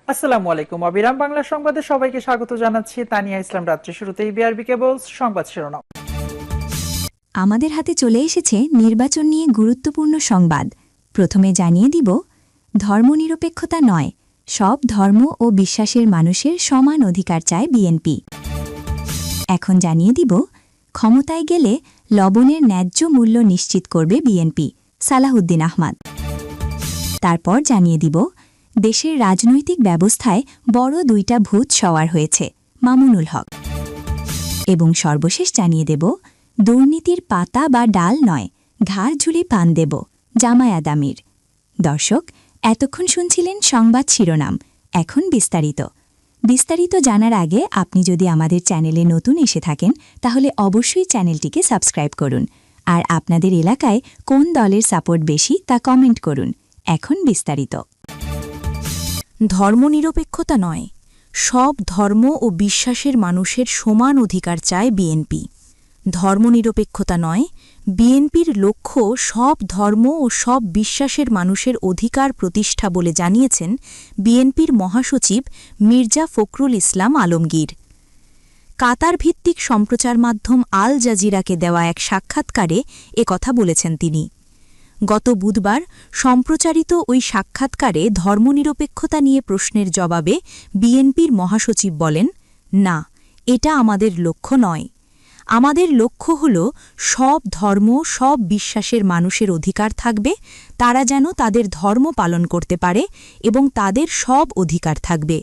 আসসালামু আলাইকুম। অবিরাম বাংলা সংবাদে সবাইকে স্বাগত জানাচ্ছি। তানিয়া ইসলাম। রাত্রি শুরুতেই বিআরবি কেবলস সংবাদ শিরোনাম। আমাদের হাতে চলে এসেছে নির্বাচন নিয়ে গুরুত্বপূর্ণ সংবাদ। প্রথমে জানিয়ে দিব, ধর্মনিরপেক্ষতা নয়, সব ধর্ম ও বিশ্বাসের মানুষের সমান অধিকার চায় বিএনপি। এখন জানিয়ে দিব, ক্ষমতায় গেলে লবণের ন্যায্য মূল্য নিশ্চিত করবে বিএনপি, সালাহউদ্দিন আহমদ। তারপর জানিয়ে দিব, দেশের রাজনৈতিক ব্যবস্থায় বড় দুইটা ভূত সওয়ার হয়েছে, মামুনুল হক। এবং সর্বশেষ জানিয়ে দেব, দুর্নীতির পাতা বা ডাল নয়, ঘাড় ঝুলি পান দেব, জামায়াত আমির। দর্শক, এতক্ষণ শুনছিলেন সংবাদ শিরোনাম। এখন বিস্তারিত জানার আগে আপনি যদি আমাদের চ্যানেলে নতুন এসে থাকেন তাহলে অবশ্যই চ্যানেলটিকে সাবস্ক্রাইব করুন। আর আপনাদের এলাকায় কোন দলের সাপোর্ট বেশি তা কমেন্ট করুন। এখন বিস্তারিত। ধর্মনিরপেক্ষতা নয়, সব ধর্ম ও বিশ্বাসের মানুষের সমান অধিকার চায় বিএনপি। ধর্মনিরপেক্ষতা নয়, বিএনপির লক্ষ্য সব ধর্ম ও সব বিশ্বাসের মানুষের অধিকার প্রতিষ্ঠা বলে জানিয়েছেন বিএনপির মহাসচিব মির্জা ফখরুল ইসলাম আলমগীর। কাতার ভিত্তিক সম্প্রচার মাধ্যম আল জাজিরাকে দেওয়া এক সাক্ষাৎকারে একথা বলেছেন তিনি। গত বুধবার সম্প্রচারিত ওই সাক্ষাৎকারে ধর্মনিরপেক্ষতা নিয়ে প্রশ্নের জবাবে বিএনপির মহাসচিব বলেন, না, এটা আমাদের লক্ষ্য নয়। আমাদের লক্ষ্য হল সব ধর্ম, সব বিশ্বাসের মানুষের অধিকার থাকবে, তারা যেন তাদের ধর্ম পালন করতে পারে এবং তাদের সব অধিকার থাকবে।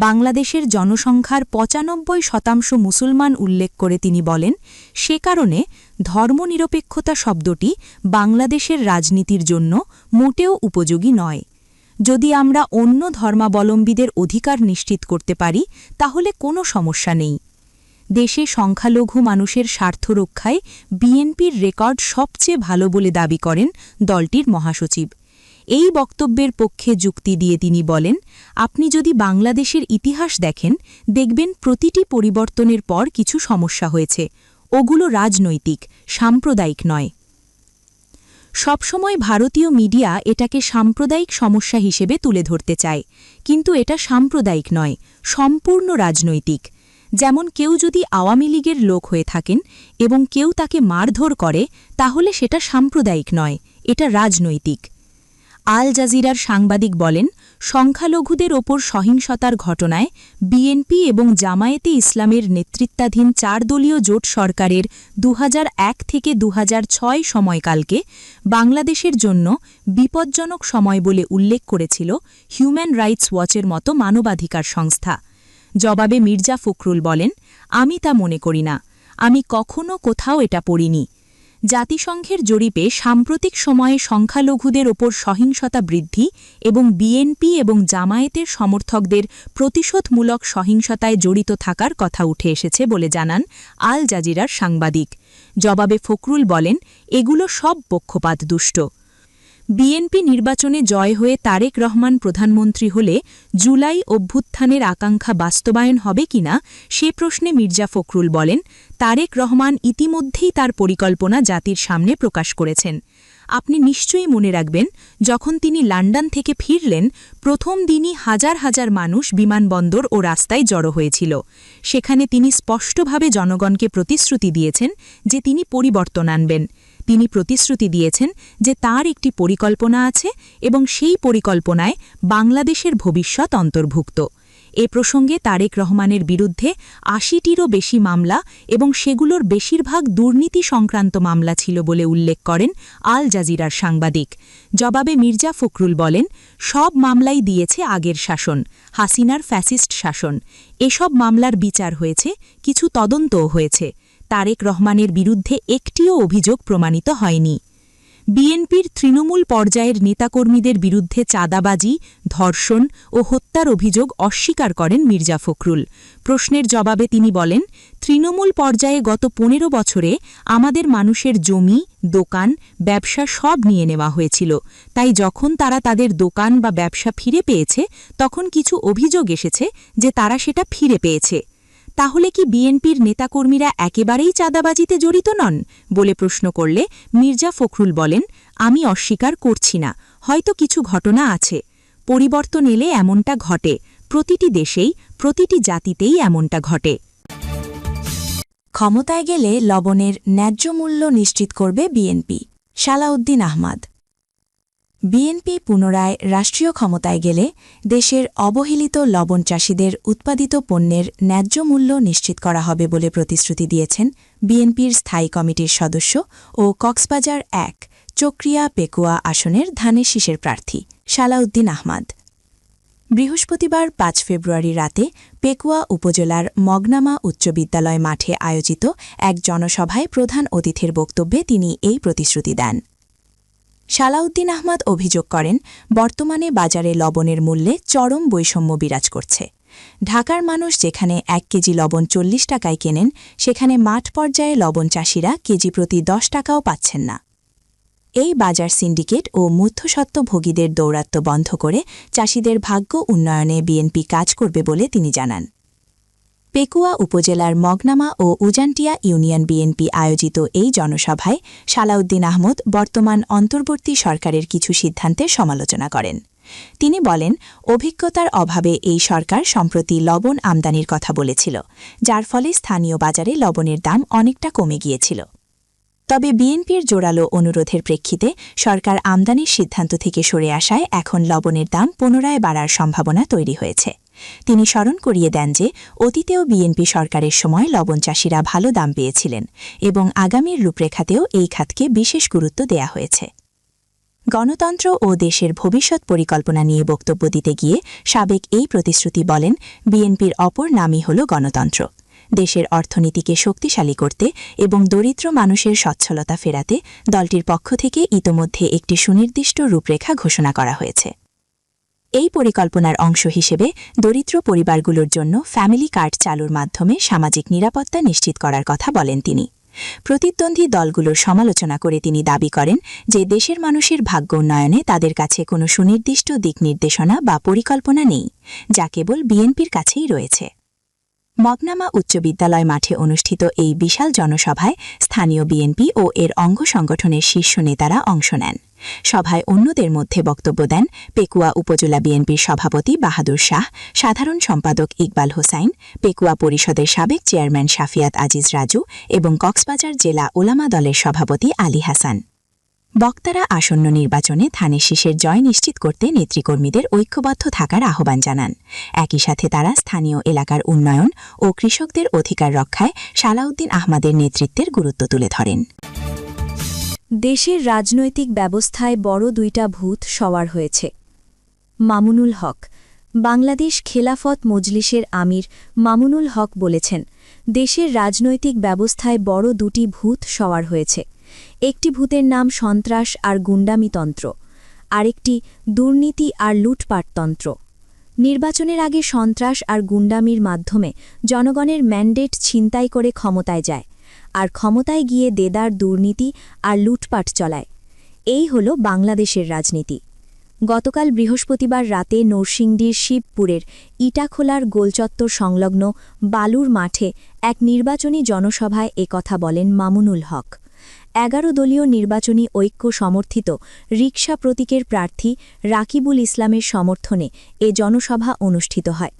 বাংলাদেশের জনসংখ্যার ৯৫% মুসলমান উল্লেখ করে তিনি বলেন, সে কারণে ধর্মনিরপেক্ষতা শব্দটি বাংলাদেশের রাজনীতির জন্য মোটেও উপযোগী নয়। যদি আমরা অন্য ধর্মাবলম্বীদের অধিকার নিশ্চিত করতে পারি তাহলে কোনো সমস্যা নেই। দেশে সংখ্যালঘু মানুষের স্বার্থ রক্ষায় বিএনপির রেকর্ড সবচেয়ে ভালো বলে দাবি করেন দলটির মহাসচিব। এই বক্তব্যের পক্ষে যুক্তি দিয়ে তিনি বলেন, আপনি যদি বাংলাদেশের ইতিহাস দেখেন দেখবেন প্রতিটি পরিবর্তনের পর কিছু সমস্যা হয়েছে। ওগুলো রাজনৈতিক, সাম্প্রদায়িক নয়। সবসময় ভারতীয় মিডিয়া এটাকে সাম্প্রদায়িক সমস্যা হিসেবে তুলে ধরতে চায়, কিন্তু এটা সাম্প্রদায়িক নয়, সম্পূর্ণ রাজনৈতিক। যেমন কেউ যদি আওয়ামী লীগের লোক হয়ে থাকেন এবং কেউ তাকে মারধর করে তাহলে সেটা সাম্প্রদায়িক নয়, এটা রাজনৈতিক। আল জাজিরার সাংবাদিক বলেন, সংখ্যালঘুদের ওপর সহিংসতার ঘটনায় বিএনপি এবং জামায়াতে ইসলামের নেতৃত্বাধীন ৪ দলীয় জোট সরকারের ২০০১ থেকে ২০০৬ সময়কালকে বাংলাদেশের জন্য বিপজ্জনক সময় বলে উল্লেখ করেছিল হিউম্যান রাইটস ওয়াচের মতো মানবাধিকার সংস্থা। জবাবে মির্জা ফখরুল বলেন, আমি তা মনে করি না, আমি কখনো কোথাও এটা পড়িনি। জাতিসংঘের জরিপে সাম্প্রতিক সময়ে সংখ্যালঘুদের ওপর সহিংসতা বৃদ্ধি এবং বিএনপি এবং জামায়াতের সমর্থকদের প্রতিশোধমূলক সহিংসতায় জড়িত থাকার কথা উঠে এসেছে বলে জানান আল জাজিরার সাংবাদিক। জবাবে ফখরুল বলেন, এগুলো সব পক্ষপাতদুষ্ট। বিএনপি নির্বাচনে জয় হয়ে তারেক রহমান প্রধানমন্ত্রী হলে জুলাই অভ্যুত্থানের আকাঙ্ক্ষা বাস্তবায়ন হবে কিনা সে প্রশ্নে মির্জা ফখরুল বলেন, তারেক রহমান ইতিমধ্যেই তার পরিকল্পনা জাতির সামনে প্রকাশ করেছেন। আপনি নিশ্চয়ই মনে রাখবেন, যখন তিনি লন্ডন থেকে ফিরলেন প্রথম দিনই হাজার হাজার মানুষ বিমানবন্দর ও রাস্তায় জড়ো হয়েছিল। সেখানে তিনি স্পষ্টভাবে জনগণকে প্রতিশ্রুতি দিয়েছেন যে তিনি পরিবর্তন আনবেন। তিনি প্রতিশ্রুতি দিয়েছেন যে তার একটি পরিকল্পনা আছে এবং সেই পরিকল্পনায় বাংলাদেশের ভবিষ্যৎ অন্তর্ভুক্ত। এ প্রসঙ্গে তারেক রহমানের বিরুদ্ধে ৮০টিরও বেশি মামলা এবং সেগুলোর বেশিরভাগ দুর্নীতি সংক্রান্ত মামলা ছিল বলে উল্লেখ করেন আল জাজিরার সাংবাদিক। জবাবে মির্জা ফখরুল বলেন, সব মামলাই দিয়েছে আগের শাসন, হাসিনার ফ্যাসিস্ট শাসন। এসব মামলার বিচার হয়েছে, কিছু তদন্তও হয়েছে। তারেক রহমানের বিরুদ্ধে একটিও অভিযোগ প্রমাণিত হয়নি। বিএনপির তৃণমূল পর্যায়ের নেতাকর্মীদের বিরুদ্ধে চাঁদাবাজি, ধর্ষণ ও হত্যার অভিযোগ অস্বীকার করেন মির্জা ফখরুল। প্রশ্নের জবাবে তিনি বলেন, তৃণমূল পর্যায়ে গত ১৫ বছরে আমাদের মানুষের জমি, দোকান, ব্যবসা সব নিয়ে নেওয়া হয়েছিল। তাই যখন তারা তাদের দোকান বা ব্যবসা ফিরে পেয়েছে তখন কিছু অভিযোগ এসেছে যে তারা সেটা ফিরে পেয়েছে। তাহলে কি বিএনপির নেতাকর্মীরা একেবারেই চাঁদাবাজিতে জড়িত নন বলে প্রশ্ন করলে মির্জা ফখরুল বলেন, আমি অস্বীকার করছি না, হয়তো কিছু ঘটনা আছে। পরিবর্তন এলে এমনটা ঘটে, প্রতিটি দেশেই, প্রতিটি জাতিতেই এমনটা ঘটে। ক্ষমতায় গেলে লবণের ন্যায্য মূল্য নিশ্চিত করবে বিএনপি, সালাউদ্দিন আহমদ। বিএনপি পুনরায় রাষ্ট্রীয় ক্ষমতায় গেলে দেশের অবহেলিত লবণ চাষিদের উৎপাদিত পণ্যের ন্যায্য মূল্য নিশ্চিত করা হবে বলে প্রতিশ্রুতি দিয়েছেন বিএনপির স্থায়ী কমিটির সদস্য ও কক্সবাজার ১ চক্রিয়া পেকুয়া আসনের ধানের শীষের প্রার্থী সালাউদ্দিন আহমদ। বৃহস্পতিবার ৫ ফেব্রুয়ারি রাতে পেকুয়া উপজেলার মগনামা উচ্চ বিদ্যালয় মাঠে আয়োজিত এক জনসভায় প্রধান অতিথির বক্তব্যে তিনি এই প্রতিশ্রুতি দেন। সালাউদ্দিন আহমদ অভিযোগ করেন, বর্তমানে বাজারে লবণের মূল্যে চরম বৈষম্য বিরাজ করছে। ঢাকার মানুষ যেখানে ১ কেজি লবণ ৪০ টাকায় কেনেন, সেখানে মাঠ পর্যায়ে লবণ চাষিরা কেজি প্রতি ১০ টাকাও পাচ্ছেন না। এই বাজার সিন্ডিকেট ও মধ্যস্বত্বভোগীদের দৌরাত্ম্য বন্ধ করে চাষিদের ভাগ্য উন্নয়নে বিএনপি কাজ করবে বলে তিনি জানান। পেকুয়া উপজেলার মগনামা ও উজানটিয়া ইউনিয়ন বিএনপি আয়োজিত এই জনসভায় সালাউদ্দিন আহমদ বর্তমান অন্তর্বর্তী সরকারের কিছু সিদ্ধান্তের সমালোচনা করেন। তিনি বলেন, অভিজ্ঞতার অভাবে এই সরকার সম্প্রতি লবণ আমদানির কথা বলেছিল, যার ফলে স্থানীয় বাজারে লবণের দাম অনেকটা কমে গিয়েছিল। তবে বিএনপির জোরালো অনুরোধের প্রেক্ষিতে সরকার আমদানির সিদ্ধান্ত থেকে সরে আসায় এখন লবণের দাম পুনরায় বাড়ার সম্ভাবনা তৈরি হয়েছে। তিনি স্মরণ করিয়ে দেন যে অতীতেও বিএনপি সরকারের সময় লবণ চাষিরা ভালো দাম পেয়েছিলেন এবং আগামীর রূপরেখাতেও এই খাতকে বিশেষ গুরুত্ব দেয়া হয়েছে। গণতন্ত্র ও দেশের ভবিষ্যৎ পরিকল্পনা নিয়ে বক্তব্য দিতে গিয়ে সাবেক এই প্রতিশ্রুতি বলেন, বিএনপির অপর নামই হল গণতন্ত্র। দেশের অর্থনীতিকে শক্তিশালী করতে এবং দরিদ্র মানুষের সচ্ছলতা ফেরাতে দলটির পক্ষ থেকে ইতোমধ্যে একটি সুনির্দিষ্ট রূপরেখা ঘোষণা করা হয়েছে। এই পরিকল্পনার অংশ হিসেবে দরিদ্র পরিবারগুলোর জন্য ফ্যামিলি কার্ড চালুর মাধ্যমে সামাজিক নিরাপত্তা নিশ্চিত করার কথা বলেন তিনি। প্রতিদ্বন্দ্বী দলগুলোর সমালোচনা করে তিনি দাবি করেন যে দেশের মানুষের ভাগ্য উন্নয়নে তাদের কাছে কোনো সুনির্দিষ্ট দিক নির্দেশনা বা পরিকল্পনা নেই, যা কেবল বিএনপির কাছেই রয়েছে। মগনামা উচ্চ বিদ্যালয় মাঠে অনুষ্ঠিত এই বিশাল জনসভায় স্থানীয় বিএনপি ও এর অঙ্গ সংগঠনের শীর্ষ নেতারা অংশ নেন। সভায় অন্যদের মধ্যে বক্তব্য দেন পেকুয়া উপজেলা বিএনপির সভাপতি বাহাদুর শাহ, সাধারণ সম্পাদক ইকবাল হোসাইন, পেকুয়া পরিষদের সাবেক চেয়ারম্যান শাফিয়াত আজিজ রাজু এবং কক্সবাজার জেলা ওলামা দলের সভাপতি আলী হাসান। বক্তারা আসন্ন নির্বাচনে ধানের শীষের জয় নিশ্চিত করতে নেতৃকর্মীদের ঐক্যবদ্ধ থাকার আহ্বান জানান। একই সাথে তারা স্থানীয় এলাকার উন্নয়ন ও কৃষকদের অধিকার রক্ষায় সালাউদ্দিন আহমদের নেতৃত্বের গুরুত্ব তুলে ধরেন। দেশের রাজনৈতিক ব্যবস্থায় বড় দুইটা ভূত সওয়ার হয়েছে। মামুনুল হক। বাংলাদেশ খেলাফত মজলিসের আমির মামুনুল হক বলেছেন, দেশের রাজনৈতিক ব্যবস্থায় বড় দুটি ভূত সওয়ার হয়েছে। একটি ভূতের নাম সন্ত্রাস আর গুন্ডামিতন্ত্র, আরেকটি দুর্নীতি আর লুটপাটতন্ত্র। নির্বাচনের আগে সন্ত্রাস আর গুন্ডামির মাধ্যমে জনগণের ম্যান্ডেট ছিনতাই করে ক্ষমতায় যায়, আর ক্ষমতায় গিয়ে দেদার দুর্নীতি আর লুটপাট চলায়। এই হল বাংলাদেশের রাজনীতি। গতকাল বৃহস্পতিবার রাতে নরসিংদীর শিবপুরের ইটাখোলার গোলচত্বর সংলগ্ন বালুর মাঠে এক নির্বাচনী জনসভায় একথা বলেন মামুনুল হক। ১১ দলীয় নির্বাচনী ঐক্য সমর্থিত রিকশা প্রতীকের প্রার্থী রাকিবুল ইসলামের সমর্থনে এ জনসভা অনুষ্ঠিত হয়।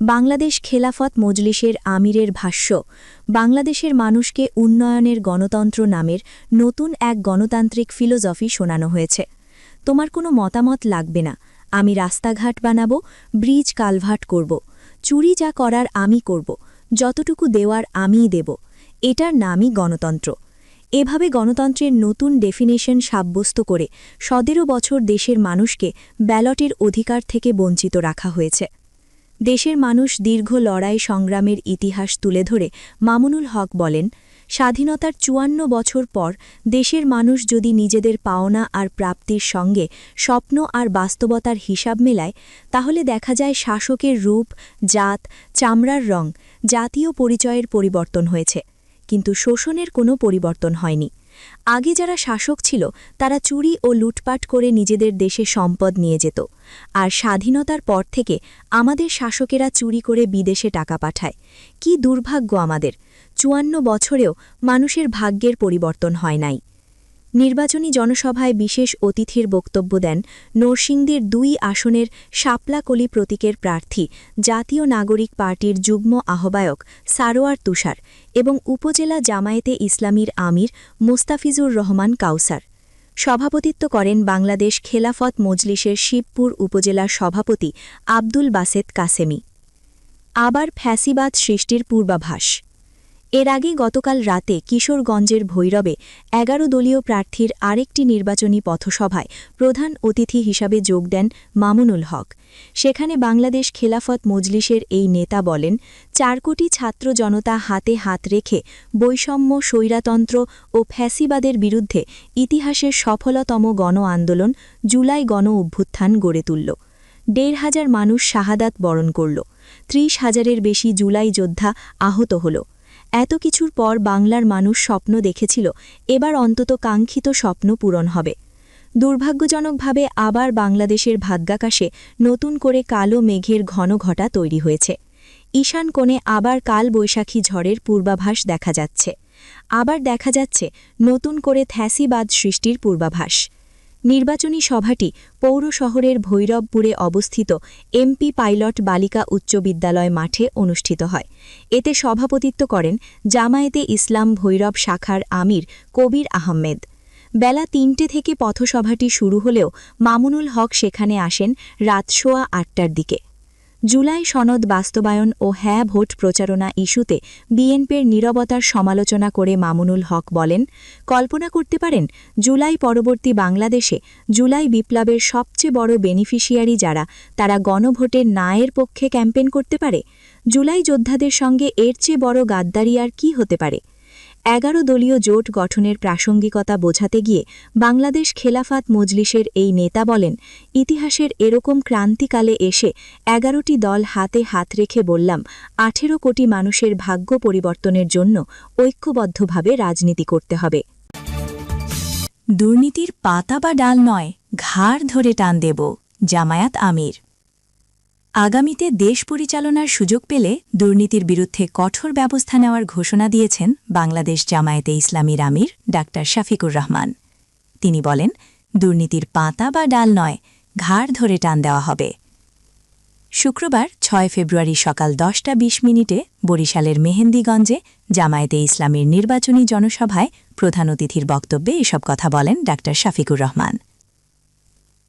বাংলাদেশ খেলাফত মজলিসের আমিরের ভাষ্য, বাংলাদেশের মানুষকে উন্নয়নের গণতন্ত্র নামের নতুন এক গণতান্ত্রিক ফিলোজফি শোনানো হয়েছে। তোমার কোনো মতামত লাগবে না, আমি রাস্তাঘাট বানাবো, ব্রিজ কালভার্ট করব, চুরি যা করার আমি করব, যতটুকু দেওয়ার আমিই দেব। এটার নামই গণতন্ত্র। এভাবে গণতন্ত্রের নতুন ডেফিনেশন সাব্যস্ত করে ১৭ বছর দেশের মানুষকে ব্যালটের অধিকার থেকে বঞ্চিত রাখা হয়েছে। দেশের মানুষ দীর্ঘ লড়াই সংগ্রামের ইতিহাস তুলে ধরে মামুনুল হক বলেন, স্বাধীনতার ৫৪ বছর পর দেশের মানুষ যদি নিজেদের পাওনা আর প্রাপ্তির সঙ্গে স্বপ্ন আর বাস্তবতার হিসাব মেলায়, তাহলে দেখা যায় শাসকের রূপ, জাত, চামড়ার রং, জাতীয় পরিচয়ের পরিবর্তন হয়েছে, কিন্তু শোষণের কোনো পরিবর্তন হয়নি। আগে যারা শাসক ছিল তারা চুরি ও লুটপাট করে নিজেদের দেশে সম্পদ নিয়ে যেত, আর স্বাধীনতার পর থেকে আমাদের শাসকেরা চুরি করে বিদেশে টাকা পাঠায়। কি দুর্ভাগ্য আমাদের! ৫৪ বছরেও মানুষের ভাগ্যের পরিবর্তন হয় নাই। নির্বাচনী জনসভায় বিশেষ অতিথির বক্তব্য দেন নরসিংদীর ২ আসনের শাপলাকলি প্রতীকের প্রার্থী জাতীয় নাগরিক পার্টির যুগ্ম আহ্বায়ক সারোয়ার তুষার এবং উপজেলা জামায়াতে ইসলামীর আমির মোস্তাফিজুর রহমান কাউসার। সভাপতিত্ব করেন বাংলাদেশ খেলাফত মজলিসের শিবপুর উপজেলার সভাপতি আব্দুল বাসেত কাসেমি। আবার ফ্যাসিবাদ সৃষ্টির পূর্বাভাস। এর আগে গতকাল রাতে কিশোরগঞ্জের ভৈরবে ১১ দলীয় প্রার্থীর আরেকটি নির্বাচনী পথসভায় প্রধান অতিথি হিসাবে যোগ দেন মামুনুল হক। সেখানে বাংলাদেশ খেলাফত মজলিসের এই নেতা বলেন, ৪ কোটি ছাত্র জনতা হাতে হাত রেখে বৈষম্য, স্বৈরাতন্ত্র ও ফ্যাসিবাদের বিরুদ্ধে ইতিহাসের সফলতম গণ আন্দোলন জুলাই গণ অভ্যুত্থান গড়ে তুলল। ১,৫০০ মানুষ শাহাদাত বরণ করল। ৩০,০০০-এর বেশি জুলাই যোদ্ধা আহত হল। এত কিছুর পর বাংলার মানুষ স্বপ্ন দেখেছিল, এবার অন্তত কাঙ্ক্ষিত স্বপ্ন পূরণ হবে। দুর্ভাগ্যজনকভাবে আবার বাংলাদেশের ভাগ্যাকাশে নতুন করে কালো মেঘের ঘন ঘটা তৈরি হয়েছে। ঈশান কোণে আবার কালবৈশাখী ঝড়ের পূর্বাভাস দেখা যাচ্ছে। আবার দেখা যাচ্ছে নতুন করে ফ্যাসিবাদ সৃষ্টির পূর্বাভাস। নির্বাচনী সভাটি পৌর শহরের ভৈরবপুরে অবস্থিত এমপি পাইলট বালিকা উচ্চ বিদ্যালয় মাঠে অনুষ্ঠিত হয়। এতে সভাপতিত্ব করেন জামায়াতে ইসলাম ভৈরব শাখার আমির কবির আহমেদ। বেলা ৩টে থেকে পথসভাটি শুরু হলেও মামুনুল হক সেখানে আসেন রাত ৮:৩০টার দিকে। জুলাই সনদ বাস্তবায়ন ও হ্যাঁ ভোট প্রচারণা ইস্যুতে বিএনপির নীরবতার সমালোচনা করে মামুনুল হক বলেন, কল্পনা করতে পারেন জুলাই পরবর্তী বাংলাদেশে জুলাই বিপ্লবের সবচেয়ে বড় বেনিফিশিয়ারি যারা, তারা গণভোটের নায়ের পক্ষে ক্যাম্পেইন করতে পারে? জুলাই যোদ্ধাদের সঙ্গে এর চেয়ে বড় গাদ্দারি আর কী হতে পারে? ১১ দলীয় জোট গঠনের প্রাসঙ্গিকতা বোঝাতে গিয়ে বাংলাদেশ খেলাফত মজলিসের এই নেতা বলেন, ইতিহাসের এরকম ক্রান্তিকালে এসে ১১টি দল হাতে হাত রেখে বললাম ১৮ কোটি মানুষের ভাগ্য পরিবর্তনের জন্য ঐক্যবদ্ধভাবে রাজনীতি করতে হবে। দুর্নীতির পাতা বা ডাল নয়, ঘাড় ধরে টান দেব, জামায়াত আমির। আগামীতে দেশ পরিচালনার সুযোগ পেলে দুর্নীতির বিরুদ্ধে কঠোর ব্যবস্থা নেওয়ার ঘোষণা দিয়েছেন বাংলাদেশ জামায়াতে ইসলামীর আমির ডাক্তার শফিকুর রহমান। তিনি বলেন, দুর্নীতির পাতা বা ডাল নয়, ঘাড় ধরে টান দেওয়া হবে। শুক্রবার ৬ ফেব্রুয়ারি সকাল ১০টা ২০ বরিশালের মেহেন্দিগঞ্জে জামায়াতে ইসলামীর নির্বাচনী জনসভায় প্রধান অতিথির বক্তব্যে এসব কথা বলেন ডাক্তার শফিকুর রহমান।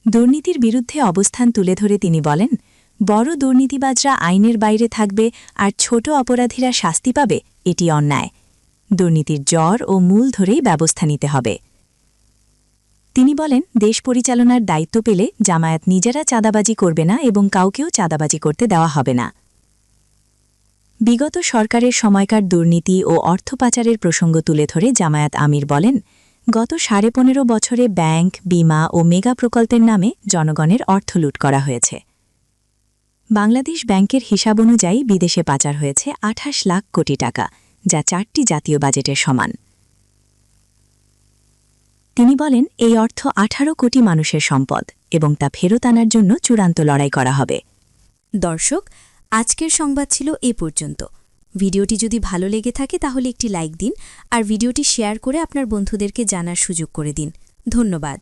দুর্নীতির বিরুদ্ধে অবস্থান তুলে ধরে তিনি বলেন, বড় দুর্নীতিবাজরা আইনের বাইরে থাকবে আর ছোট অপরাধীরা শাস্তি পাবে, এটি অন্যায়। দুর্নীতির জড় ও মূল ধরেই ব্যবস্থা নিতে হবে। তিনি বলেন, দেশ পরিচালনার দায়িত্ব পেলে জামায়াত নিজেরা চাঁদাবাজি করবে না এবং কাউকেও চাঁদাবাজি করতে দেওয়া হবে না। বিগত সরকারের সময়কার দুর্নীতি ও অর্থ পাচারের প্রসঙ্গ তুলে ধরে জামায়াত আমির বলেন, গত ১৫.৫ বছরে ব্যাংক, বিমা ও মেগা প্রকল্পের নামে জনগণের অর্থ লুট করা হয়েছে। বাংলাদেশ ব্যাংকের হিসাব অনুযায়ী বিদেশে পাচার হয়েছে ২৮ লাখ কোটি টাকা, যা ৪টি জাতীয় বাজেটের সমান। তিনি বলেন, এই অর্থ ১৮ কোটি মানুষের সম্পদ এবং তা ফেরত আনার জন্য চূড়ান্ত লড়াই করা হবে। দর্শক, আজকের সংবাদ ছিল এ পর্যন্ত। ভিডিওটি যদি ভালো লেগে থাকে তাহলে একটি লাইক দিন আর ভিডিওটি শেয়ার করে আপনার বন্ধুদেরকে জানার সুযোগ করে দিন। ধন্যবাদ।